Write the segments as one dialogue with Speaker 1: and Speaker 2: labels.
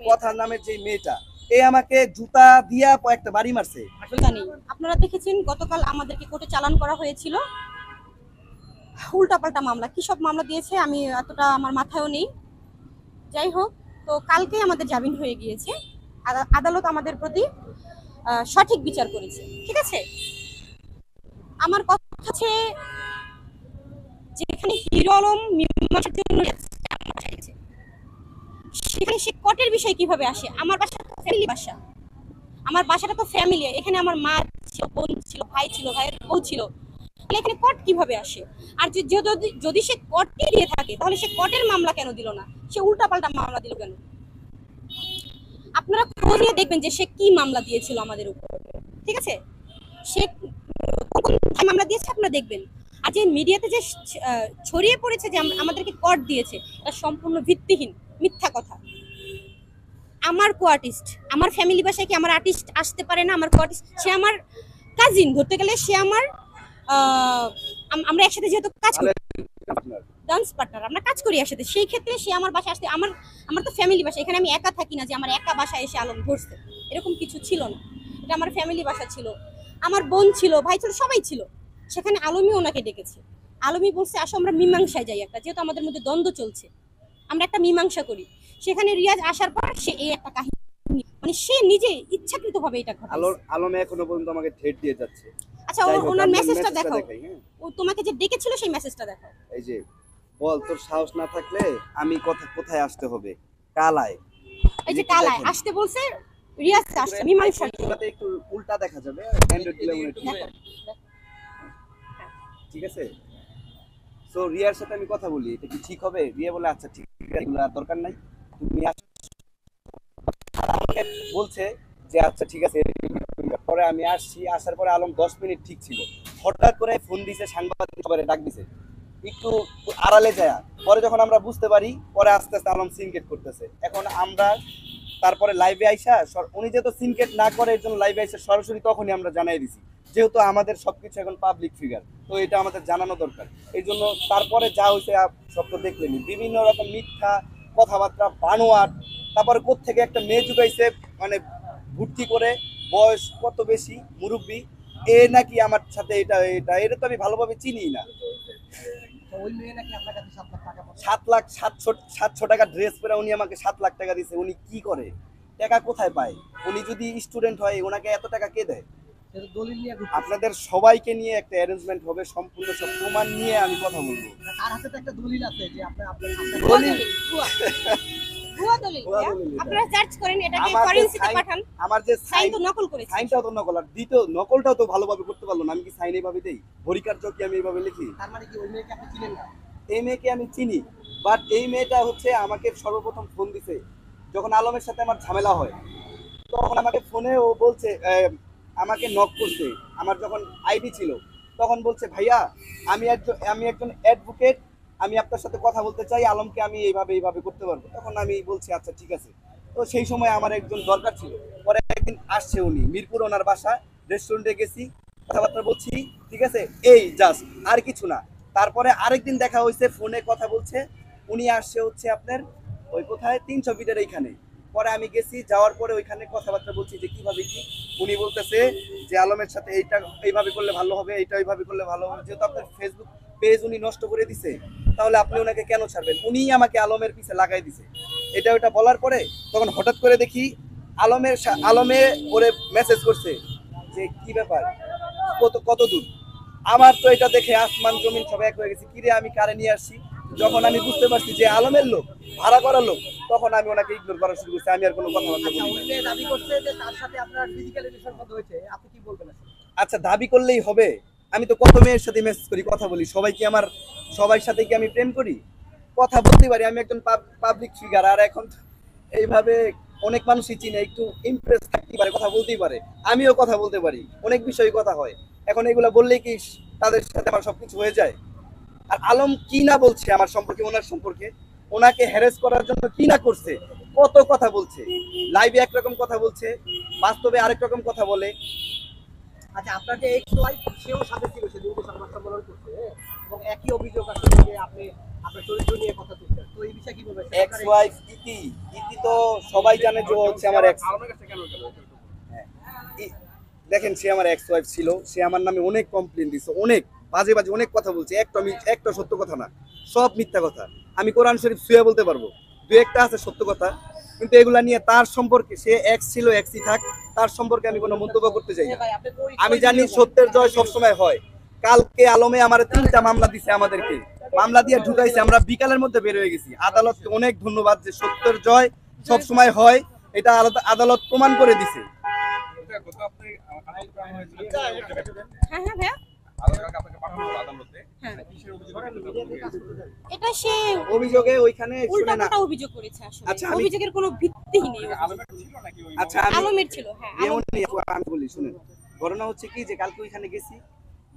Speaker 1: কথা নামের যে মেয়েটা, এ আমাকে জুতা দিয়া একটা বাড়ি মারছে।
Speaker 2: জানি আপনারা দেখেছেন গতকাল আমাদেরকে কোর্টে চালান করা হয়েছিল, উল্টাপাল্টা মামলা, কি সব মামলা দিয়েছে আমি এতটা আমার মাথায়ও নেই। যাই হোক, তো কালকেই আমাদের জামিন হয়ে গিয়েছে। আদালত আমাদের প্রতি সঠিক বিচার করেছে, ঠিক আছে। আমার কথা হচ্ছে, যেখানে হিরো আলম মীমাংসার জন্য সেখানে সে কোর্টের বিষয় কিভাবে আসে? আমার বাসা তো ফ্যামিলি বাসা, আমার বাসাটা তো ফ্যামিলি, এখানে আমার মা ছিল, বোন ছিল, ভাই ছিল, ভাইয়ের বউ ছিল, এখানে কোর্ট কিভাবে আসে? আর যদি সে কোর্টই দিয়ে থাকে তাহলে সে কোর্টের মামলা কেন দিল না, সে উল্টাপাল্টা মামলা দিল কেন? আপনারা খোঁজ নিয়ে দেখবেন যে সে কি মামলা দিয়েছিল আমাদের উপর, ঠিক আছে। সে কোন মামলা দিয়েছে আপনারা দেখবেন। আর যে মিডিয়াতে যে ছড়িয়ে পড়েছে যে আমাদেরকে কোর্ট দিয়েছে, এটা সম্পূর্ণ ভিত্তিহীন, মিথ্যা কথা। আমার কো-আর্টিস্ট, আমার ফ্যামিলি বাসায় কি আমার আর্টিস্ট আসতে পারে না? আমার কো-আর্টিস্ট, সে আমার কাজিন ধরতে গেলে, সে আমার আমরা একসাথে যেহেতু কাজ করি, ডান্স পার্টনার, আমরা কাজ করি একসাথে, সেই ক্ষেত্রে সে আমার বাসায় আসতে, আমার তো ফ্যামিলি বাসা, এখানে আমি একা থাকি না যে আমার একা বাসায় এসে আলম ধরছে, এরকম কিছু ছিল না। এটা আমার ফ্যামিলি বাসা ছিল, আমার বোন ছিল, ভাই ছিল, সবাই ছিল। সেখানে আলমই ওনাকে ডেকেছে, আলমই বলছে আসো আমরা মীমাংসায় যাই একটা, যেহেতু আমাদের মধ্যে দ্বন্দ্ব চলছে, আমরা একটা মীমাংসা করি। সেখানে রিয়াজ আসার পর সে এই একটা কাহিনী, মানে সে নিজে ইচ্ছাকৃতভাবে এটা ঘটায়।
Speaker 1: আলমে এখনো পর্যন্ত আমাকে থ্রেট দিয়ে যাচ্ছে।
Speaker 2: আচ্ছা, ওনার মেসেজটা দেখাও, ও তোমাকে যে ডেকেছিল সেই মেসেজটা দেখাও।
Speaker 1: এই যে, বল তোর সাহস না থাকলে আমি কোথায় আসতে হবে? কালায়,
Speaker 2: এই যে কালায় আসতে বলছে, রিয়াজ আসছে মীমাংসার জন্য।
Speaker 1: একটু উল্টা দেখা যাবে, অ্যান্ড্রয়েড কিলোমিটার, ঠিক আছে। সো রিয়ার সাথে আমি কথা বলি, এটা কি ঠিক হবে? রিয়া বলে আচ্ছা ঠিক আছে, এগুলো দরকার নাই, তুমি বলছে যে আচ্ছা ঠিক আছে। পরে আমি আসছি, আসার পরে আলম 10 মিনিট ঠিক ছিল, হঠাৎ করে ফোন দিছে, সাংবাদিক সবারে ডাক দিছে একটু আড়ালে যায়। পরে যখন আমরা বুঝতে পারি, পরে আস্তে আস্তে আলম সিনকেট করতেছে। এখন আমরা তারপরে লাইভে আইসা, উনি যেহেতু সিনকেট না করে এর জন্য লাইভে আইসা সরাসরি তখনই আমরা জানাই দিছি, যেহেতু আমাদের সবকিছু এখন পাবলিক ফিগার, তো এটা আমাদের জানানো দরকার। এই জন্য তারপরে যা হয়েছে সব তো দেখলেনি, বিভিন্ন রকম মিথ্যা কথাবার্তা, বানোয়াট, তারপরে কোত্থেকে একটা মেয়ে জুগাইছে, মানে ভর্তি করে, বয়স কত বেশি, মুরব্বী, এ নাকি আমার সাথে এটা তো আমি ভালোভাবে চিনি না। 7,700 টাকা ড্রেস পরে উনি আমাকে 7 লাখ টাকা দিছে। উনি কি করে? টাকা কোথায় পায়? উনি যদি স্টুডেন্ট হয়, ওনাকে এত টাকা কে দেয়? আপনাদের সবাইকে নিয়ে একটা অ্যারেঞ্জমেন্ট হবে, সম্পূর্ণ সব প্রমাণ নিয়ে আমি কথা বলবো। তার হাতে তো একটা দলিল আছে যে
Speaker 2: ভুয়া দলিল, আপনারা সার্চ করেন, এটাকে ফরেনসিকে পাঠান।
Speaker 1: আমার যে
Speaker 2: সাইন তো নকল করেছে,
Speaker 1: সাইনটাও তো নকল, আর দ্বিতীয় নকলটাও তো ভালোভাবে করতে পারলো না। আমি কি সাইন এইভাবে দেই? হরিকার্য কি আমি এইভাবে লিখি?
Speaker 3: তার মানে কি ওই মেয়েকে আপনি চিনেন না?
Speaker 1: এই মেয়েকে আমি চিনি, বাট এই মেয়েটা হচ্ছে আমাকে সর্বপ্রথম ফোন দিছে যখন আলমের সাথে আমার ঝামেলা হয়, তখন আমাকে ফোনে ও বলছে, আমাকে নক করছে, আমার যখন আইডি ছিল, তখন বলছে ভাইয়া আমি একজন অ্যাডভোকেট, আমি আপনার সাথে কথা বলতে চাই, আলমকে আমি এইভাবে করতে পারবো। তখন আমি বলছি আচ্ছা ঠিক আছে। তো সেই সময় আমার একজন দরকার ছিল। পরে একদিন আসছে উনি, মিরপুর ওনার বাসা, রেস্টুরেন্টে গেছি, কথাবার্তা বলছি, ঠিক আছে, এই জাস্ট, আর কিছু না। তারপরে আরেকদিন দেখা হয়েছে, ফোনে কথা বলছে, উনি আসছে হচ্ছে আপনার ওই কোথায় 300 ফিটের এইখানে। পরে আমি গেছি, যাওয়ার পরে ওইখানে কথাবার্তা বলছি যে কিভাবে কি, উনি বলতেছে যে আলমের সাথে এইভাবে করলে ভালো হবে, এইভাবে করলে ভালো হবে। যেহেতু আপনার ফেসবুক পেজ উনি নষ্ট করে দিছে, তাহলে আপনি ওনাকে কেন ছাড়বেন? উনিই আমাকে আলমের পিছে লাগাই দিছে। ওটা বলার পরে তখন হঠাৎ করে দেখি আলমে ওরে মেসেজ করছে যে কি ব্যাপার, কত দূর। আমার তো এটা দেখে আসমান জমিন সব এক হয়ে গেছে, কিরে আমি কারে নিয়ে আসছি। যখন আমি বুঝতে পারছি যে আলমের লোক, ভাড়া করা লোক, তখন আমি ওনাকে ইগনোর করা শুরু করছি। আমি আর কোনো কথাবার্তা বলি না।
Speaker 3: দাবি করছে যে তার সাথে আপনার ফিজিক্যাল রিলেশন হয়েছে, আপনি কি বলবেন?
Speaker 1: আচ্ছা, দাবি করলেই হবে? আমি তো কত মেয়ের সাথে মেসেজ করি, কথা বলি, সবার সাথে কি আমি প্রেম করি? কথা বলতে পারি, আমি একজন পাবলিক ফিগার। আর এখন এইভাবে অনেক মানুষই চিনে, একটু ইমপ্রেস থাকতে পারে, কথা বলতেই পারে, আমিও কথা বলতে পারি, অনেক বিষয়ে কথা হয়। এখন এগুলা বললেই কি তাদের সাথে আমার সবকিছু হয়ে যায়? আর আলম কি না বলছে আমার সম্পর্কে, ওনার সম্পর্কে, ওনাকে হ্যারাস করার জন্য কি না করছে, কত কথা বলছে। লাইভে একরকম কথা বলছে, বাস্তবে আরেক রকম কথা বলে।
Speaker 3: আচ্ছা, আপনার যে এক্স ওয়াইফ, সেও সাথে ছিল, সে দীর্ঘ সংবাদ সম্মেলন করছে, এবং একই অভিযোগ আসলে যে আপনি আপনার চরিত্র নিয়ে কথা তুলছেন, তো এই বিষয়ে কি বলবেন?
Speaker 1: এক্স ওয়াইফ ইতি ইতি তো সবাই জানে যে ও হচ্ছে আমার এক্স। দেখেন, সে আমার এক্স ওয়াইফ ছিল, সে আমার নামে অনেক কমপ্লেন দিছে, অনেক বাজে বাজে অনেক কথা বলছে, একটা সত্য কথা না, সব মিথ্যা কথা। আমি কোরআন শরীফ ছুঁয়ে বলতে পারবো, দু একটা আছে সত্য কথা, কিন্তু এগুলা নিয়ে তার সম্পর্কে, সে এক্স ছিল এক্সই থাক, তার সম্পর্কে আমি কোনো মন্তব্য করতে চাই না।
Speaker 3: ভাই, আপনি তো
Speaker 1: আমি জানি সত্যের জয় সবসময় হয়। কালকে আলমে আমার 3টা মামলা দিছে, আমাদেরকে মামলা দিয়ে ঢুকাইছে, আমরা বিকালের মধ্যে বের হয়ে গেছি। আদালতকে অনেক ধন্যবাদ যে সত্যের জয় সবসময় হয়, এটা আদালত প্রমাণ করে দিছে।
Speaker 2: হ্যাঁ হ্যাঁ ভাইয়া, হ্যাঁ। এটা সে
Speaker 1: অভিযোগে ওইখানে শুনে না,
Speaker 2: উল্টাপাল্টা অভিযোগ করেছে, আসলে
Speaker 1: আচ্ছা, আমি-
Speaker 2: অভিযোগের কোনো ভিত্তি নেই।
Speaker 1: আচ্ছা আমি
Speaker 2: আলমের ছিল, হ্যাঁ আলম-
Speaker 1: আমি বলি শুনেন, ঘটনা হচ্ছে কি যে কালকে ওইখানে গেছি,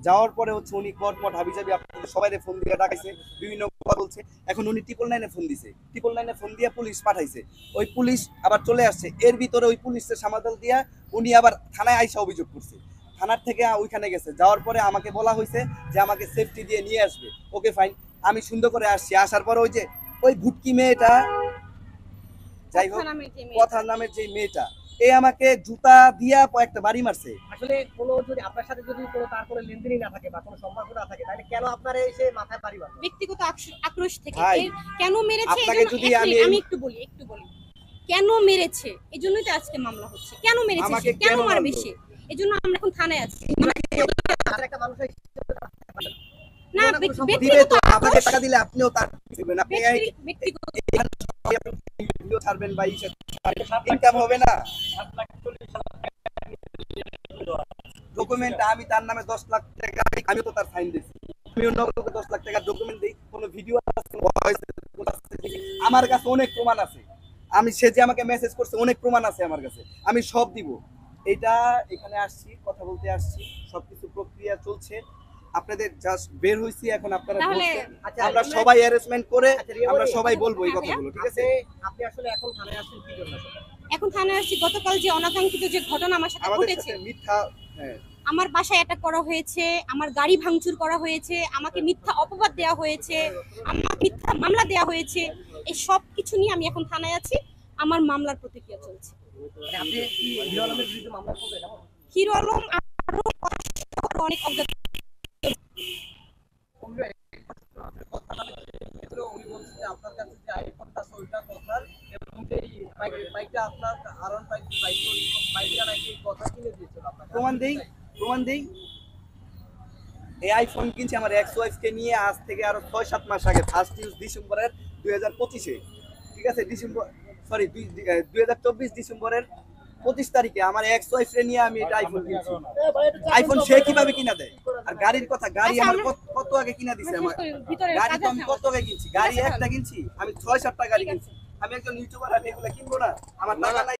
Speaker 1: যাওয়ার পরে হচ্ছে উনি কটমট হাবিজাবি আপনাদের সবাই ফোন দিয়ে ডাকাইছে, বিভিন্ন কথা বলছে। এখন উনি 999 ফোন দিছে, 999 ফোন দিয়ে পুলিশ পাঠাইছে, ওই পুলিশ আবার চলে আসছে, এর ভিতরে ওই পুলিশের সামাদাল দিয়া উনি আবার থানায় আইসা অভিযোগ করছে। থানার থেকে ওইখানে গেছে, যাওয়ার পরে আমাকে বলা হয়েছে যে আমাকে সেফটি দিয়ে নিয়ে আসবে। ওকে ফাইন, আমি সুন্দর করে আসছি, আসার পরে ওই যে ওই ভুটকি মেয়েটা, যাই হোক
Speaker 2: কথা নামের যে মেয়ে।
Speaker 1: কথা নামের যে মেয়েটা, এ আমাকে জুতা দিয়া একটা বাড়ি মারছে।
Speaker 3: আসলে কোনো যদি আপনার সাথে যদি কোনো তার কোনো লেনদেনই না থাকে বা কোনো সম্পর্ক না থাকে, তাহলে কেন আপনার এসে মাথায় বাড়ি মারবে?
Speaker 2: ব্যক্তিগত আক্রোশ থেকে
Speaker 1: ভাই,
Speaker 2: কেন মেরেছে,
Speaker 1: আপনাকে
Speaker 2: এজন্য-
Speaker 1: যদি
Speaker 2: এক
Speaker 1: আমি-
Speaker 2: মিনিট, আমি একটু বলি কেন মেরেছে, এজন্যই তো আজকে মামলা হচ্ছে। কেন মেরেছে
Speaker 1: আমাকে
Speaker 2: সে, কেন
Speaker 1: কেন
Speaker 2: মারবে
Speaker 1: মারলো?
Speaker 2: সে, এজন্য আমরা এখন থানায় আছি।
Speaker 3: আর একটা মানুষের
Speaker 2: না,
Speaker 3: কোনো সম্পর্ক
Speaker 1: দিবে
Speaker 2: ব্যক্তিগত
Speaker 1: তো, আপনাকে
Speaker 2: আক্রোশ,
Speaker 1: টাকা দিলে আপনিও তার দিবেন, আপনি
Speaker 2: ব্যক্তিগত
Speaker 1: ভিডিও ছাড়বেন বা ইনকাম হবে না। ডকুমেন্ট আমি তার নামে 10 লাখ টাকা, আমি তো তার সাইন দিয়েছি, আমি অন্য কাউকে 10 লাখ টাকা ডকুমেন্ট দিই, কোনো ভিডিও আছে, আমার কাছে অনেক প্রমাণ আছে, আমি সে যে আমাকে মেসেজ করছে অনেক প্রমাণ আছে আমার কাছে, আমি সব দিব। এটা এখানে আসছি, কথা বলতে আসছি, সবকিছু প্রক্রিয়া চলছে, আপনাদের জাস্ট বের হইছি, এখন আপনারা
Speaker 2: তাহলে
Speaker 1: বলছেন,
Speaker 3: আচ্ছা,
Speaker 1: আমরা সবাই অ্যারেঞ্জমেন্ট করে
Speaker 3: আচ্ছা, রিয়া
Speaker 1: আমরা
Speaker 3: বলি,
Speaker 1: সবাই বলবো এই
Speaker 2: হ্যাঁ,
Speaker 1: কথাগুলো, ঠিক আছে?
Speaker 3: আপনি আসলে এখন থানায় আসছেন কি জন্য?
Speaker 2: এখন থানায় আসছি, গতকাল যে অনাকাঙ্ক্ষিত যে ঘটনা আমার সাথে
Speaker 1: আমাদের
Speaker 2: ঘটেছে,
Speaker 1: সাথে মিথ্যা, হ্যাঁ,
Speaker 2: আমার বাসায় অ্যাটাক করা হয়েছে, আমার গাড়ি ভাঙচুর করা হয়েছে, আমাকে মিথ্যা অপবাদ দেওয়া হয়েছে, আমাকে মিথ্যা মামলা দেওয়া হয়েছে, এই সব কিছু নিয়ে আমি এখন থানায় আছি, আমার মামলার প্রতিক্রিয়া চলছে।
Speaker 3: মানে আপনি কি হিরো আলমের বিরুদ্ধে মামলা করবেন?
Speaker 2: হিরো আলম আরো অনেক অজ্ঞাত
Speaker 3: উনি বলছেন যে আপনার কাছে যে আইফোনটা আছে ওইটা কথার, এবং এই বাইকটা আপনার আরন বাইকটা নাকি কথা কিনে দিয়েছিল আপনাকে।
Speaker 1: প্রমাণ দেই। এই আইফোন কিনছি আমার এক্স ওয়াইফকে নিয়ে, আজ থেকে আরো 6-7 মাস আগে, 1 ডিসেম্বরের 2025-এ, ঠিক আছে, 2024 ডিসেম্বরের 25 তারিখে আমার এক্স ওয়াইফরে নিয়ে আমি এটা আইফোন কিনছি। আইফোন সে কিভাবে কিনা দেয়? আর গাড়ির কথা, গাড়ি
Speaker 2: আচ্ছা,
Speaker 1: আমার
Speaker 2: আমরা-
Speaker 1: কত আগে কিনা দিছে আমার,
Speaker 2: ভিতরে
Speaker 1: গাড়ি
Speaker 2: কাজ
Speaker 1: তো আমি
Speaker 2: আছে
Speaker 1: কত আগে কিনছি, গাড়ি
Speaker 2: ঠিক আছে,
Speaker 1: একটা কিনছি আমি, 6-7টা গাড়ি
Speaker 2: ঠিক আছে।
Speaker 1: কিনছি। আমি একজন ইউটিউবার, আমি এগুলো কিনবো না, আমার টাকা নাই।